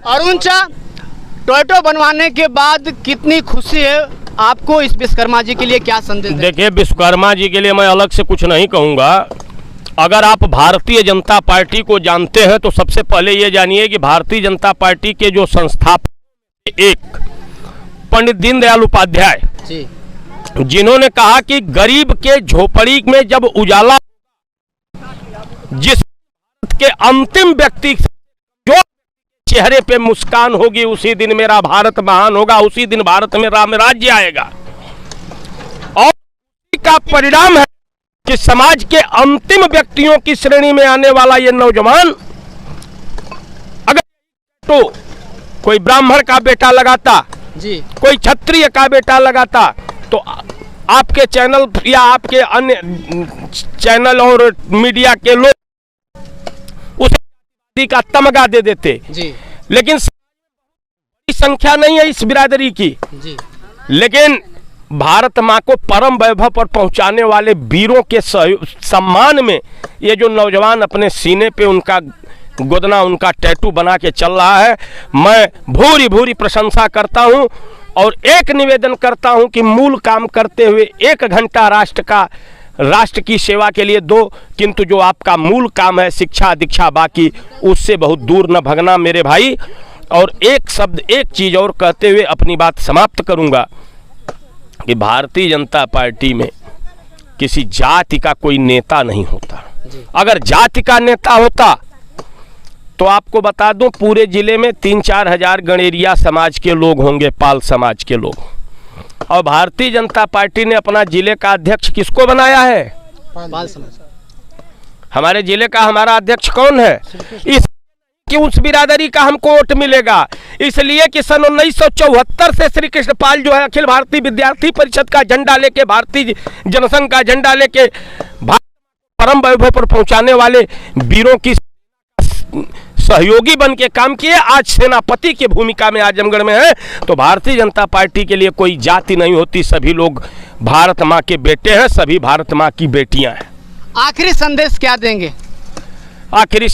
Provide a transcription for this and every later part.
अरुण चा, टोयोटो बनवाने के बाद कितनी खुशी है आपको? इस विश्वकर्मा जी के लिए क्या संदेश है? देखिए, विश्वकर्मा जी के लिए मैं अलग से कुछ नहीं कहूँगा। अगर आप भारतीय जनता पार्टी को जानते हैं तो सबसे पहले ये जानिए कि भारतीय जनता पार्टी के जो संस्थापक एक पंडित दीनदयाल उपाध्याय जी, जिन्होंने कहा कि गरीब के झोपड़ी में जब उजाला, जिस के अंतिम व्यक्ति जो चेहरे पे मुस्कान होगी, उसी दिन मेरा भारत महान होगा, उसी दिन भारत में राम राज्य आएगा। और का परिणाम है कि समाज के अंतिम व्यक्तियों की श्रेणी में आने वाला ये नौजवान अगर तो कोई ब्राह्मण का बेटा लगाता जी, कोई क्षत्रिय का बेटा लगाता तो आपके चैनल या आपके अन्य चैनल और मीडिया के लोग उस का तमगा दे देते जी। लेकिन संख्या नहीं है इस बिरादरी की जी। लेकिन भारत माँ को परम वैभव पर पहुंचाने वाले वीरों के सम्मान में ये जो नौजवान अपने सीने पे उनका गोदना, उनका टैटू बना के चल रहा है, मैं भूरी भूरी प्रशंसा करता हूं और एक निवेदन करता हूं कि मूल काम करते हुए 1 घंटा राष्ट्र की सेवा के लिए दो, किंतु जो आपका मूल काम है शिक्षा दीक्षा बाकी, उससे बहुत दूर न भगना मेरे भाई। और एक शब्द, एक चीज़ और कहते हुए अपनी बात समाप्त करूंगा कि भारतीय जनता पार्टी में किसी जाति का कोई नेता नहीं होता। अगर जाति का नेता होता तो आपको बता दूं पूरे जिले में 3-4 हजार गणेरिया समाज के लोग होंगे, पाल समाज के लोग। और भारतीय जनता पार्टी ने अपना जिले का अध्यक्ष किसको बनाया है? पाल समाज। हमारे जिले का हमारा अध्यक्ष कौन है? इस कि उस बिरादरी का हमको वोट मिलेगा, इसलिए कि सन 1974 से श्री कृष्ण पाल जो है अखिल भारतीय विद्यार्थी परिषद का झंडा लेके, भारतीय जनसंघ का झंडा लेके परम वैभव पर पहुंचाने वाले वीरों की सहयोगी बन के काम किए। आज सेनापति की भूमिका में आजमगढ़ में है। तो भारतीय जनता पार्टी के लिए कोई जाति नहीं होती, सभी लोग भारत माँ के बेटे हैं, सभी भारत माँ की बेटियां हैं। आखिरी संदेश क्या देंगे? आखिरी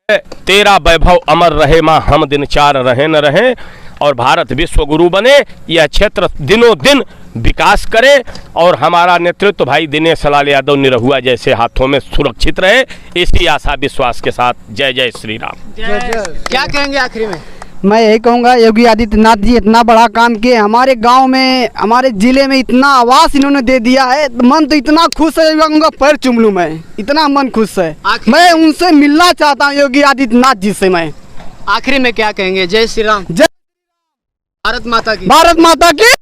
तेरा वैभव अमर रहे माँ, हम दिन 4 रहे न रहे, और भारत विश्व गुरु बने, यह क्षेत्र दिनों दिन विकास करे और हमारा नेतृत्व भाई दिनेश लाल यादव निरहुआ जैसे हाथों में सुरक्षित रहे। इसी आशा विश्वास के साथ जय जय श्री राम। क्या कहेंगे आखिरी में? मैं यही कहूँगा, योगी आदित्यनाथ जी इतना बड़ा काम किए, हमारे गांव में, हमारे जिले में इतना आवास इन्होंने दे दिया है, मन तो इतना खुश है, उनका पैर चूम लूं मैं, इतना मन खुश है। मैं उनसे मिलना चाहता हूँ, योगी आदित्यनाथ जी से। मैं आखिरी में क्या कहेंगे? जय श्री राम। जय भारत माता की। भारत माता की।